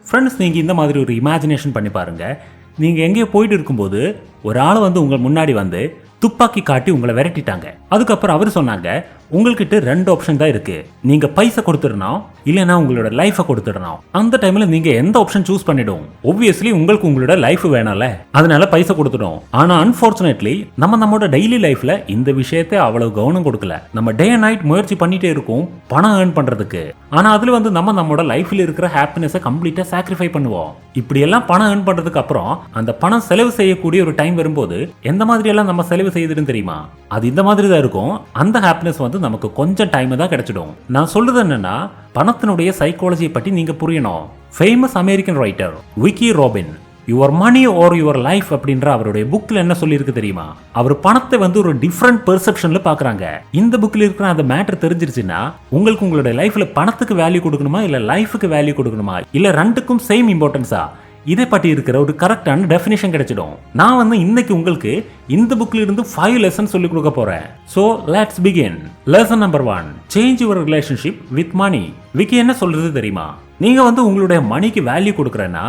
Friends, நீங்கள் இந்த மாதிரி ஒரு இமேஜினேஷன் பண்ணி பாருங்கள். நீங்கள் எங்கேயோ போயிட்டு இருக்கும்போது ஒரு ஆள் வந்து உங்கள் முன்னாடி வந்து துப்பாக்கி காட்டி உங்களை விரட்டிட்டாங்க. அதுக்கப்புறம் அவர் சொன்னாங்க, உங்கள்கிட்ட 2 ஆப்ஷன் தான் இருக்கு. நீங்க பைசா கொடுத்துடணும், இல்லைன்னா உங்களோட லைஃபை கொடுத்துடணும். அந்த டைம்ல நீங்க எந்த ஆப்ஷன் சூஸ் பண்ணிடும்? ஒப்வியஸ்லி உங்களுக்கு உங்களோட லைஃப் வேணாம்ல, அதனால பைசா கொடுத்துடும். ஆனா அன்பார்ச்சுனேட்லி நம்மளோட டெய்லி லைஃப்ல இந்த விஷயத்தை அவ்வளவு கவனம் கொடுக்கல. நம்ம டே அண்ட் நைட் முயற்சி பண்ணிட்டே இருக்கும் பணம் ஏர்ன் பண்றதுக்கு. ஆனா அதுல வந்து நம்மளோட லைஃப்ல இருக்கிற ஹாப்பினஸை கம்ப்ளீட்டா சாக்ரிஃபை பண்ணுவோம். இப்படி எல்லாம் பணம் ஏர்ன் பண்றதுக்கு அப்புறம் அந்த பணம் செலவு செய்யக்கூடிய ஒரு டைம் வரும்போது எந்த மாதிரி எல்லாம் நம்ம செலவு செய்யுதுன்னு தெரியுமா? அது இந்த மாதிரி தான் இருக்கும். அந்த ஹாப்பினஸ் வந்து நமக்கு கொஞ்சம் டைம் தான் கிடைச்சிடும். நான் சொல்றது என்னன்னா, பணத்தினுடைய சைக்காலஜியை பற்றி நீங்க புரியணும். Famous American writer Vicki Robin your money or your life அப்படின்ற அவருடைய புக்ல என்ன சொல்லியிருக்கு தெரியுமா? அவர் பணத்தை வந்து ஒரு டிஃப்ரெண்ட் பெர்செப்ஷன்ல பாக்குறாங்க. இந்த புக்ல இருக்கிற அந்த மேட்டர் தெரிஞ்சிருச்சுன்னா உங்களுக்கு உங்களுடைய லைஃப்ல பணத்துக்கு வேல்யூ கொடுக்கணுமா இல்ல லைஃபுக்கு வேல்யூ கொடுக்கணுமா இல்ல ரெண்டுக்கும் சேம் இம்பார்ட்டன்ஸா, இதை பற்றி இருக்கிற ஒரு கரெக்டான டெஃபினிஷன் கிடைச்சிடும். நான் வந்து இன்னைக்கு உங்களுக்கு இந்த புக்ல இருந்து 5 லெசன் சொல்லி கொடுக்க போறேன். So let's begin. Lesson number 1, change your relationship with money. விக்கி என்ன சொல்றது தெரியுமா? நீங்க வந்து உங்களுடைய மணிக்கு வேல்யூ கொடுக்கறேன்னா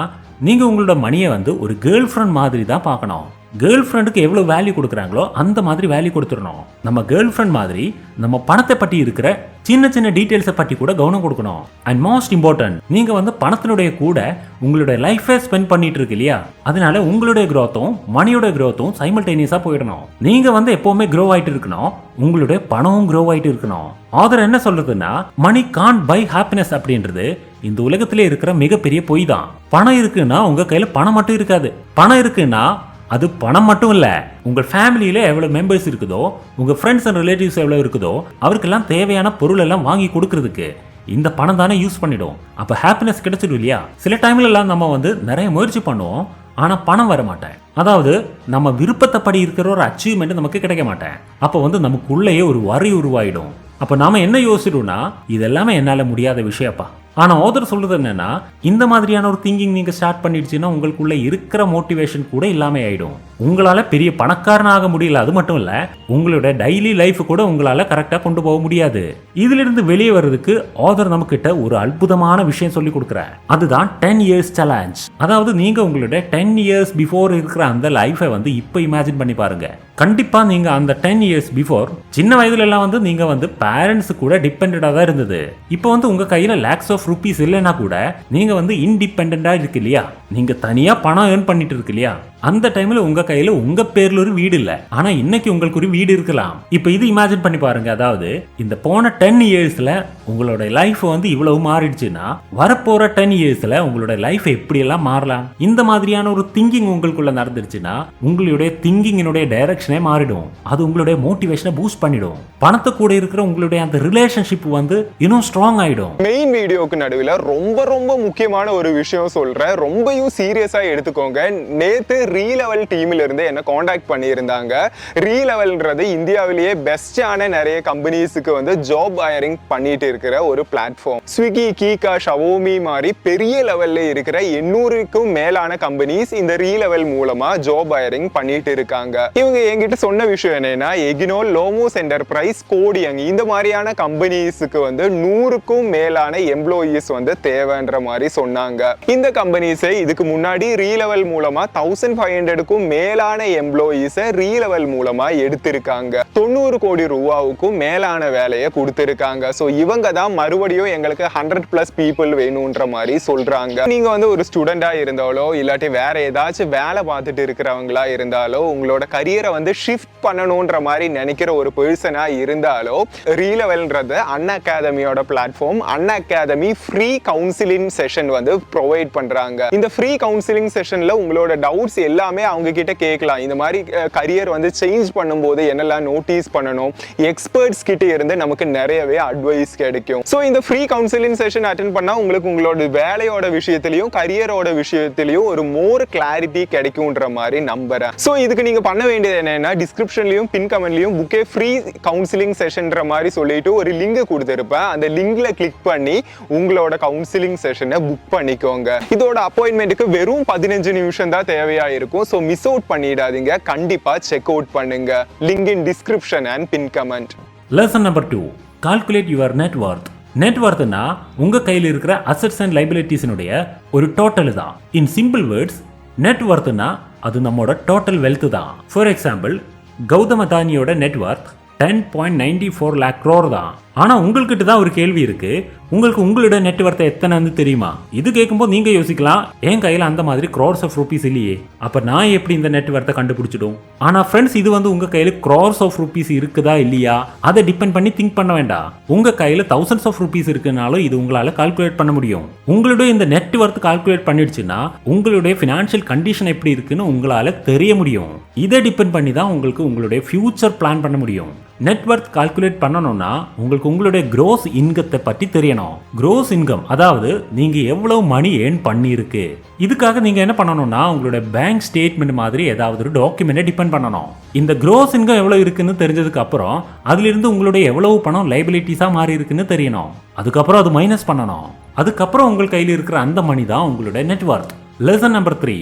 நீங்க உங்களோட மணியை வந்து ஒரு கேர்ள் ஃப்ரெண்ட் மாதிரி தான் பார்க்கணும். கேர்ள் ஃப்ரெண்டுக்கு எவ்வளவு வேல்யூ கொடுக்குறாங்களோ அந்த மாதிரி வேல்யூ கொடுத்துடணும். நம்ம கேர்ள் ஃப்ரெண்ட் மாதிரி நம்ம பணத்தை பற்றி இருக்கிற சின்ன சின்ன டீடைல்ஸை பற்றி கூட கவனம் கொடுக்கணும். அண்ட் மோஸ்ட் இம்பார்ட்டன்ட், நீங்க வந்து பணத்தினுடைய கூட உங்களுடைய லைஃபை ஸ்பெண்ட் பண்ணிட்டு இருக்கு இல்லையா, அதனால உங்களுடைய growth-உம் மணியோட growth-உம் சைமல்டேனியஸா போயிடணும். நீங்க வந்து எப்பவுமே grow ஆயிட்டு இருக்கணும், உங்களுடைய பணமும் grow ஆயிட்டு இருக்கணும். ஆதர் என்ன சொல்றதுன்னா, மணி கான்ட் பை ஹாப்பினஸ் அப்படின்றது இந்த உலகத்திலே இருக்கிற மிகப்பெரிய பொய் தான். பணம் இருக்குன்னா உங்க கையில பணம் மட்டும் இருக்காது. பணம் இருக்குன்னா அது பணம் மட்டும் இல்ல, உங்க ஃபேமிலியில எவ்வளவு மெம்பர்ஸ் இருக்குதோ, உங்க ஃப்ரெண்ட்ஸ் அண்ட் ரிலேட்டிவ்ஸ் எவ்வளவு இருக்குதோ அவருக்கெல்லாம் தேவையான பொருள் எல்லாம் வாங்கி கொடுக்கறதுக்கு இந்த பணம் தானே யூஸ் பண்ணிடும். அப்ப ஹாப்பினஸ் கிடைச்சிடும் இல்லையா? சில டைம்ல எல்லாம் நம்ம வந்து நிறைய முயற்சி பண்ணுவோம், ஆனா பணம் வர மாட்டேன். அதாவது நம்ம விருப்பத்தை படி இருக்கிற ஒரு அச்சீவ்மெண்ட் நமக்கு கிடைக்க மாட்டேன். அப்ப வந்து நமக்குள்ளேயே ஒரு வரி உருவாயிடும். அப்ப நாம என்ன யோசிடும்னா, இது எல்லாமே என்னால முடியாத விஷயப்பா. ஆனா ஆதர் சொல்றது என்னன்னா, இந்த மாதிரியான ஒரு திங்கிங் நீங்க ஸ்டார்ட் பண்ணிடுச்சுன்னா உங்களுக்குள்ள இருக்கிற மோட்டிவேஷன் கூட இல்லாம ஆயிடும். உங்களால பெரிய பணக்காரன் ஆக முடியல, அது மட்டும் இல்ல உங்களோட டெய்லி லைஃப் கூட உங்களால கரெக்டா கொண்டு போக முடியாது. இதுல இருந்து வெளியே வர்றதுக்கு ஆதர் நம்ம கிட்ட ஒரு அற்புதமான விஷயம் சொல்லி கொடுக்குறார். அதுதான் 10 இயர்ஸ் சேலஞ்ச். அதாவது நீங்க உங்களோட 10 இயர்ஸ் பிஃபோர் இருக்கிற அந்த லைஃபை வந்து இப்ப இமேஜின் பண்ணி பாருங்க. கண்டிப்பா நீங்க அந்த 10 இயர்ஸ் பிஃபோர் சின்ன வயதுல எல்லாம் வந்து நீங்க வந்து பேரண்ட்ஸ் கூட டிபெண்டா தான் இருந்தது. இப்போ வந்து உங்க கையில லேக்ஸ் ஆஃப் ருபீஸ் இல்லைன்னா கூட நீங்க வந்து இன்டிபெண்டா இருக்கு இல்லையா, நீங்க தனியா பணம் ஏர்ன் பண்ணிட்டு இருக்கு இல்லையா, அந்த டைம்ல உங்க கையில உங்க பேர்ல ஒரு வீடு இல்ல, ஆனா இன்னைக்கு உங்களுக்கு ஒரு வீடு இருக்கலாம். இப்ப இது இமேஜின் பண்ணி பாருங்க. அதாவது இந்த போன 10 இயர்ஸ்ல உங்களோட லைஃப் வந்து இவ்வளவு மாறிடுச்சுன்னா வரப்போற 10 இயர்ஸ்ல உங்களோட லைஃப் எப்படி எல்லாம் மாறலாம். இந்த மாதிரியான ஒரு திங்கிங் உங்களுக்குள்ள நடந்துருச்சுன்னா உங்களுடைய திங்கிங்கினுடைய டைரக்ஷனே மாறிடும். அது உங்களுடைய மோட்டிவேஷனை பூஸ்ட் பண்ணிடும். பணத்தை கூட இருக்கிற உங்களுடைய அந்த ரிலேஷன்ஷிப் வந்து இன்னும் ஸ்ட்ராங் ஆயிடும். மெயின் வீடியோக்கு நடுவில் ரொம்ப ரொம்ப முக்கியமான ஒரு விஷயம் சொல்றேன், ரொம்பவும் சீரியஸா எடுத்துக்கோங்க. நேத்து ரீலெவல் டீம்ல இருந்து என்ன காண்டாக்ட் பண்ணியிருந்தாங்க. ரீலெவல்ன்றது இந்தியாவிலேயே பெஸ்டான நிறைய கம்பெனிஸுக்கு வந்து ஜாப் ஹையரிங் பண்ணிட்டு இருக்கிற ஒரு பிளாட்ஃபார்ம். ஸ்விக்கி, கீகா, ஷவோமி மாதிரி பெரிய லெவல்ல இருக்கிற 800க்கும் மேலான கம்பெனிஸ் இந்த ரீலெவல் மூலமா ஜாப் ஹையரிங் பண்ணிட்டு இருக்காங்க. இவங்க என்கிட்ட சொன்ன விஷயம் என்னன்னா, எகினோல், லோமோஸ் என்டர்பிரைஸ், கோடியங் இந்த மாதிரியான கம்பெனிஸுக்கு வந்து 100க்கும் மேலான எம்ப்ளாயீஸ் வந்து தேவைன்ற மாதிரி சொன்னாங்க. இந்த கம்பெனிஸை இதுக்கு முன்னாடி ரீலெவல் மூலமா 1500க்கும் மேலான எம்ப்ளாயீஸை ரீலெவல் மூலமா எடுத்திருக்காங்க. 90 கோடி ரூபாவுக்கும் மேலான வேலையை கொடுத்திருக்காங்க. ஸோ இவங்க தான் மறுபடியும் எங்களுக்கு 100+ பீப்புள் வேணும்ன்ற மாதிரி சொல்றாங்க. நீங்க வந்து ஒரு ஸ்டூடெண்டா இருந்தாலோ இல்லாட்டி வேற ஏதாச்சும் வேலை பார்த்துட்டு இருக்கிறவங்களா இருந்தாலோ, உங்களோட கரியரை வந்து ஷிஃப்ட் பண்ணணும்ன்ற மாதிரி நினைக்கிற ஒரு பர்சனா இருந்தாலோ, ரீலெவல்ன்றது அன் அகாடமியோட platform. Unacademy free counselling session வந்து ப்ரொவைட் பண்றாங்க. இந்த ஃப்ரீ கவுன்சிலிங் செஷன்ல உங்களோட டவுட்ஸ் எல்லாமே அவங்க கிட்ட கேட்கலாம். இந்த மாதிரி கரியர் வந்து சேஞ்ச் பண்ணும்போது என்னெல்லாம் நோட்டீஸ் பண்ணணும், எக்ஸ்பர்ட்ஸ் கிட்ட இருந்து நமக்கு நிறையவே அட்வைஸ் கிடைக்கும். ஸோ இந்த ஃப்ரீ கவுன்சிலிங் செஷன் அட்டென்ட் பண்ணா உங்களுக்கு உங்களோட வேலையோட விஷயத்திலையும் கரியரோட விஷயத்திலையும் ஒரு மோர் கிளாரிட்டி கிடைக்கும்ன்ற மாதிரி நம்புறேன். ஸோ இதுக்கு நீங்க பண்ண வேண்டியது என்னன்னா, டிஸ்கிரிப்ஷன்லயும் பின் கமெண்ட்லயும் புக்கே ஃப்ரீ கவுன்சிலிங் செஷன்ற மாதிரி சொல்லிட்டு ஒரு லிங்க் கொடுத்திருப்பேன். அந்த லிங்க்ல கிளிக் பண்ணி உங்களோட கவுன்சிலிங் செஷனை புக் பண்ணிக்கோங்க. இதோட அப்பாயின்மெண்ட்டுக்கு வெறும் 15 நிமிஷம் தான் தேவையா இருக்கும். ஸோ மிஸ் அவுட் பண்ணிடாதீங்க, கண்டிப்பா செக் அவுட் பண்ணுங்க. Link in description and pin comment. Lesson number 2, calculate your net worth. Net வொர்த்னா உங்க கையில் இருக்கிற அசெட்ஸ் அண்ட் லைபிலிட்டிஸ்னுடைய ஒரு டோட்டல் தான். இன் சிம்பிள் வேர்ட்ஸ், நெட் வர்த்னா அது நம்மளோட டோட்டல் வெல்த் தான். ஃபார் எக்ஸாம்பிள், கௌதம் அதானியோட நெட் வர்த் 10.94 lakh crore தான். ஆனா உங்கள்கிட்ட தான் ஒரு கேள்வி இருக்கு, உங்களுக்கு உங்களோட நெட் வர்த் எத்தனைன்னு தெரியுமா? இது கேட்கும்போது நீங்க யோசிக்கலாம், என் கையில அந்த மாதிரி crores of rupees இல்லையே, அப்ப நான் எப்படி இந்த நெட் வர்த்தை கண்டுபிடிச்சிடும்? ஆனா ஃப்ரெண்ட்ஸ், இது வந்து உங்க கையில crores of rupees இருக்குதா இல்லையா அதை டிபெண்ட் பண்ணி திங்க் பண்ண வேண்டாம். உங்க கையில thousands of rupees இருக்குனாலும் இது உங்களால கால்குலேட் பண்ண முடியும். உங்களுடைய இந்த நெட் வர்த் கால்குலேட் பண்ணிடுச்சுன்னா உங்களுடைய ஃபினான்ஷியல் கண்டிஷன் எப்படி இருக்குன்னு உங்களால தெரிய முடியும். இதை டிபெண்ட் பண்ணி தான் உங்களுக்கு உங்களுடைய ஃபியூச்சர் பிளான் பண்ண முடியும். நெட் வர்த் கால்குலேட் பண்ணணும்னா உங்களுக்கு உங்களுடைய gross இன்கத்தை பற்றி தெரியணும். gross இன்கம் அதாவது நீங்க எவ்வளவு மணி ஏர்ன் பண்ணியிருக்கு. இதுக்காக நீங்க என்ன பண்ணணும்னா உங்களுடைய பேங்க் ஸ்டேட்மெண்ட் மாதிரி ஏதாவது ஒரு டாக்குமெண்ட்டை டிபெண்ட் பண்ணணும். இந்த gross இன்கம் எவ்வளவு இருக்குன்னு தெரிஞ்சதுக்கு அப்புறம் அதிலிருந்து உங்களுடைய எவ்வளவு பணம் லைபிலிட்டிஸா மாறி இருக்குன்னு தெரியணும். அதுக்கப்புறம் அது மைனஸ் பண்ணணும். அதுக்கப்புறம் உங்கள் கையில் இருக்கிற அந்த மணி தான் உங்களுடைய net worth. Lesson number 3,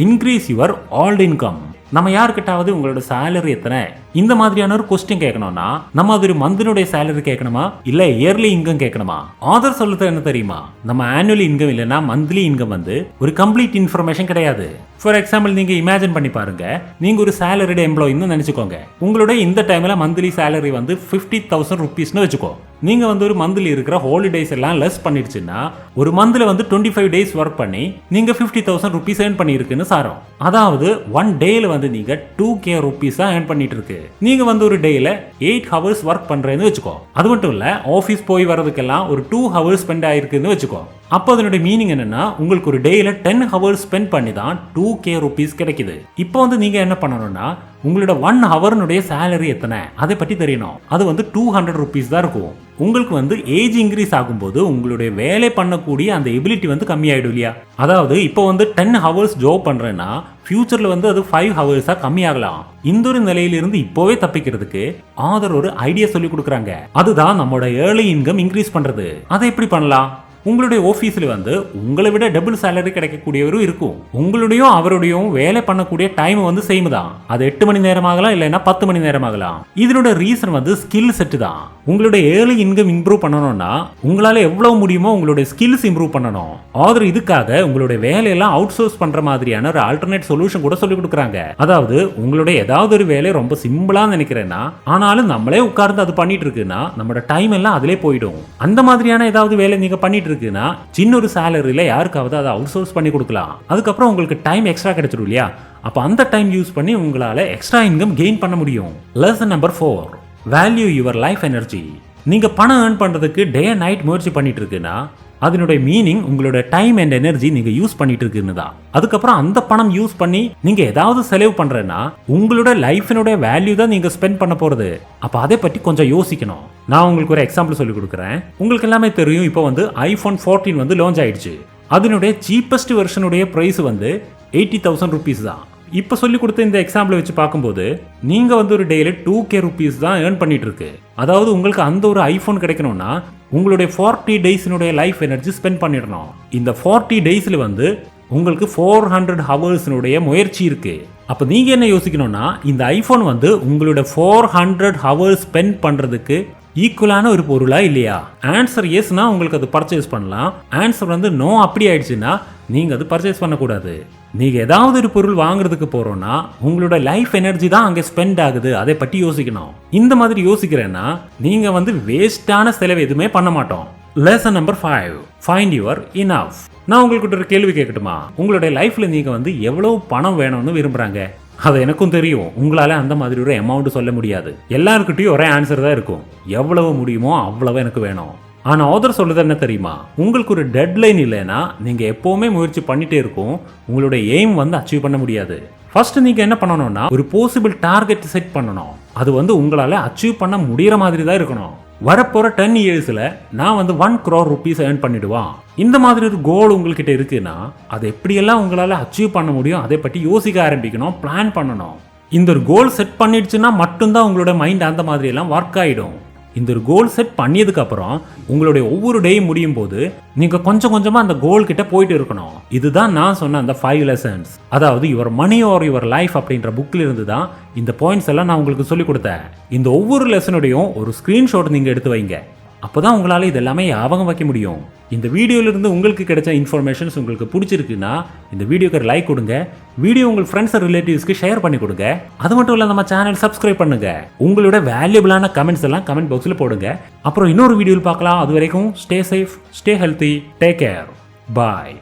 increase your alt income. நம்ம யாருக்கிட்டாவது உங்களோட சேலரி எத்தனை இந்த மாதிரியான ஒரு கொஸ்டின் கேட்கணும்னா நம்ம அது ஒரு மந்த்னுடைய சேலரி கேட்கணுமா இல்ல இயர்லி இன்கம் கேட்கணுமா? ஆதர் சொல்றது என்ன தெரியுமா, நம்ம ஆனுவல் இன்கம் இல்லைன்னா மந்த்லி இன்கம் வந்து ஒரு கம்ப்ளீட் இன்ஃபர்மேஷன் கிடையாது. ஃபார் எக்ஸாம்பிள், நீங்க இமேஜின் பண்ணி பாருங்க, நீங்க ஒரு சேலரிடு எம்ப்ளாயின்னு நினைச்சுக்கோங்க. உங்களோட இந்த டைம்ல மந்த்லி சேலரி வந்து 50,000 rupeesனு வச்சுக்கோ. நீங்க வந்து ஒரு மந்த்லி இருக்கிற ஹாலிடேஸ் எல்லாம் லெஸ் பண்ணிடுச்சுன்னா ஒரு மந்த்ல வந்து 25 days ஒர்க் பண்ணி நீங்க 50,000 rupees ஏர்ன் பண்ணிருக்குன்னு சாரம். அதாவது 1 டேல வந்து நீங்க 2k rupees தான் ஏர்ன் பண்ணிட்டு இருக்கு. நீங்க வந்து ஒரு டேல 8 hours ஒர்க் பண்றேன்னு வச்சுக்கோ. அது மட்டும் இல்ல, ஆபீஸ் போய் வரதுக்கெல்லாம் ஒரு 2 hours ஸ்பெண்ட் ஆயிருக்குன்னு வச்சுக்கோ. அப்போ அதனுடைய மீனிங் என்னன்னா உங்களுக்கு ஒரு டேல 10 hours ஸ்பெண்ட் பண்ணி தான் 2k rupees கிடைக்குது. இப்போ வந்து நீங்க என்ன பண்ணணும்னா உங்களோட 1 hourனுடைய சேலரி எத்தனை அதை பற்றி தெரியணும். அது வந்து 200 rupees தான் இருக்கும். உங்களுக்கு வந்து ஏஜ் இன்க்ரீஸ் ஆகும்போது உங்களுடைய வேலை பண்ணக்கூடிய அந்த எபிலிட்டி வந்து கம்மியாயிடும் இல்லையா? அதாவது இப்போ வந்து 10 hours ஜாப் பண்றேன்னா ஃபியூச்சர்ல வந்து அது 5 hours கம்மியாகலாம். இந்த ஒரு நிலையிலிருந்து இப்போவே தப்பிக்கிறதுக்கு ஆதர் ஒரு ஐடியா சொல்லி கொடுக்குறாங்க. அதுதான் நம்மளோட ஏர்லி இன்கம் இன்க்ரீஸ் பண்றது. அதை எப்படி பண்ணலாம்? உங்களுடைய ஆஃபீஸில் வந்து உங்களை விட டபுள் சேலரி கிடைக்கக்கூடியவரும் இருக்கும். உங்களுடையும் அவருடையும் வேலை பண்ணக்கூடிய டைம் வந்து சேம் தான். அது 8 மணி நேரம் ஆகலாம், இல்லைன்னா 10 மணி நேரம் ஆகலாம். இதனோட ரீசன் வந்து ஸ்கில் செட் தான். உங்களுடைய ஏர்லி இன்கம் இம்ப்ரூவ் பண்ணணும்னா உங்களால எவ்வளவு முடியுமோ உங்களுடைய ஸ்கில்ஸ் இம்ப்ரூவ் பண்ணணும். ஆதர் இதுக்காக உங்களுடைய வேலையெல்லாம் அவுட் சோர்ஸ் பண்ற மாதிரியான ஒரு ஆல்டர்னேட் சொல்யூஷன் கூட சொல்லி கொடுக்குறாங்க. அதாவது உங்களுடைய ஏதாவது ஒரு வேலை ரொம்ப சிம்பிளா நினைக்கிறேன்னா ஆனாலும் நம்மளே உட்கார்ந்து அது பண்ணிட்டு இருக்குன்னா நம்மளோட டைம் எல்லாம் அதிலே போயிடும். அந்த மாதிரியான ஏதாவது வேலை நீங்க பண்ணிட்டு இருக்குன்னா சின்ன ஒரு சேலரியில யாருக்காவது அதை அவுட் சோர்ஸ் பண்ணி கொடுக்கலாம். அதுக்கப்புறம் உங்களுக்கு டைம் எக்ஸ்ட்ரா கிடைச்சிடும் இல்லையா? அப்ப அந்த டைம் யூஸ் பண்ணி உங்களால எக்ஸ்ட்ரா இன்கம் கெயின் பண்ண முடியும். Lesson number 4, value your life energy. நீங்க பணம் ஏர்ன் பண்றதுக்கு டே அண்ட் நைட் முயற்சி பண்ணிட்டு இருக்குன்னா அதனுடைய மீனிங் உங்களோட டைம் அண்ட் எனர்ஜி நீங்க யூஸ் பண்ணிட்டு இருக்குன்னு தான். அதுக்கப்புறம் அந்த பணம் யூஸ் பண்ணி நீங்க ஏதாவது செலவு பண்றேன்னா உங்களோட லைஃபினுடைய வேல்யூ தான் நீங்க ஸ்பெண்ட் பண்ண போறது. அப்ப அதை பற்றி கொஞ்சம் யோசிக்கணும். நான் உங்களுக்கு ஒரு எக்ஸாம்பிள் சொல்லி கொடுக்குறேன். உங்களுக்கு எல்லாமே தெரியும், இப்போ வந்து iPhone 14 வந்து லான்ச் ஆயிடுச்சு. அதனுடைய சீப்பஸ்ட் வெர்ஷனுடைய பிரைஸ் வந்து 80,000 rupees தான். இப்போ சொல்லி கொடுத்த இந்த எக்ஸாம்பிள் வச்சு பார்க்கும்போது நீங்க வந்து ஒரு டேல 2k rupees தான் ஏர்ன் பண்ணிட்டு இருக்கு. அதாவது உங்களுக்கு அந்த ஒரு ஐபோன் கிடைக்கணும்னா உங்களுடைய 40 days லைஃப் எனர்ஜி ஸ்பெண்ட் பண்ணிடணும். இந்த 40 daysல வந்து உங்களுக்கு 400 hours முயற்சி இருக்கு. அப்ப நீங்க என்ன யோசிக்கணும்னா இந்த ஐபோன் வந்து உங்களோட 400 hours ஸ்பெண்ட் பண்றதுக்கு ஈக்குவலான ஒரு பொருளா இல்லையா? ஆன்சர் எஸ்னா உங்களுக்கு அது பர்ச்சேஸ் பண்ணலாம். ஆன்சர் வந்து நோ அப்படி ஆயிடுச்சுன்னா நீங்க அது பர்ச்சேஸ் பண்ணக்கூடாது. நீங்க ஏதாவது ஒரு பொருள் வாங்குறதுக்கு போறோம்னா உங்களோட லைஃப் எனர்ஜி தான் அங்கே ஸ்பெண்ட் ஆகுது, அதை பற்றி யோசிக்கணும். இந்த மாதிரி யோசிக்கிறேன்னா நீங்க வந்து வேஸ்டான செலவு எதுவுமே பண்ண மாட்டோம். Lesson number 5, find your enough. நான் உங்களுக்கு ஒரு கேள்வி கேட்கட்டுமா? உங்களுடைய லைஃப்ல நீங்க வந்து எவ்வளவு பணம் வேணும்னு விரும்புறாங்க? அது எனக்கும் தெரியும், உங்களால அந்த மாதிரி ஒரு அமௌண்ட் சொல்ல முடியாது. எல்லாருக்கிட்டையும் ஒரே ஆன்சர் தான் இருக்கும், எவ்வளவு முடியுமோ அவ்வளவு எனக்கு வேணும். ஆனா ஆதர் சொல்றது என்ன தெரியுமா? உங்களுக்கு ஒரு டெட்லைன் இல்லைன்னா நீங்க எப்பவுமே முயற்சி பண்ணிட்டே இருக்கும், உங்களுடைய எய்ம் வந்து அச்சீவ் பண்ண முடியாது. ஃபர்ஸ்ட் நீங்க என்ன பண்ணணும்னா ஒரு பாசிபிள் டார்கெட் செட் பண்ணணும். அது வந்து உங்களால அச்சீவ் பண்ண முடியற மாதிரி தான் இருக்கணும். வரப்போற 10 yearsல நான் வந்து 1 crore rupees ஏர்ன் பண்ணிடுவான். இந்த மாதிரி ஒரு கோல் உங்ககிட்ட இருக்குன்னா அது எப்படியெல்லாம் உங்களால அச்சீவ் பண்ண முடியும் அதை பற்றி யோசிக்க ஆரம்பிக்கணும், பிளான் பண்ணணும். இந்த ஒரு கோல் செட் பண்ணிடுச்சுன்னா மட்டும்தான் உங்களோட மைண்ட் அந்த மாதிரி எல்லாம் ஒர்க் ஆயிடும். இந்த ஒரு கோல் செட் பண்ணியதுக்கு அப்புறம் உங்களுடைய ஒவ்வொரு டேயும் முடியும் போது நீங்க கொஞ்சம் கொஞ்சமா அந்த கோல் கிட்ட போயிட்டு இருக்கணும். இதுதான் நான் சொன்ன அந்த 5 lessons. அதாவது your money or your life அப்படின்ற புக்ல இருந்து தான் இந்த பாயிண்ட்ஸ் எல்லாம் நான் உங்களுக்கு சொல்லி கொடுத்தேன். இந்த ஒவ்வொரு லெசனுடையும் ஒரு ஸ்கிரீன்ஷாட் நீங்க எடுத்து வைங்க. அப்போதான் உங்களால் இது எல்லாமே ஞாபகம் வைக்க முடியும். இந்த வீடியோலேருந்து உங்களுக்கு கிடைச்ச இன்ஃபர்மேஷன்ஸ் உங்களுக்கு பிடிச்சிருக்குன்னா இந்த வீடியோக்கு லைக் கொடுங்க, வீடியோ உங்கள் ஃப்ரெண்ட்ஸ் ரிலேட்டிவ்ஸ்க்கு ஷேர் பண்ணி கொடுங்க. அது மட்டும் இல்லை நம்ம சேனல் சப்ஸ்கிரைப் பண்ணுங்க. உங்களோட வேல்யூபிளான கமெண்ட்ஸ் எல்லாம் கமெண்ட் பாக்ஸில் போடுங்க. அப்புறம் இன்னொரு வீடியோவில் பார்க்கலாம். அது வரைக்கும் stay safe, stay healthy, take care, பாய்.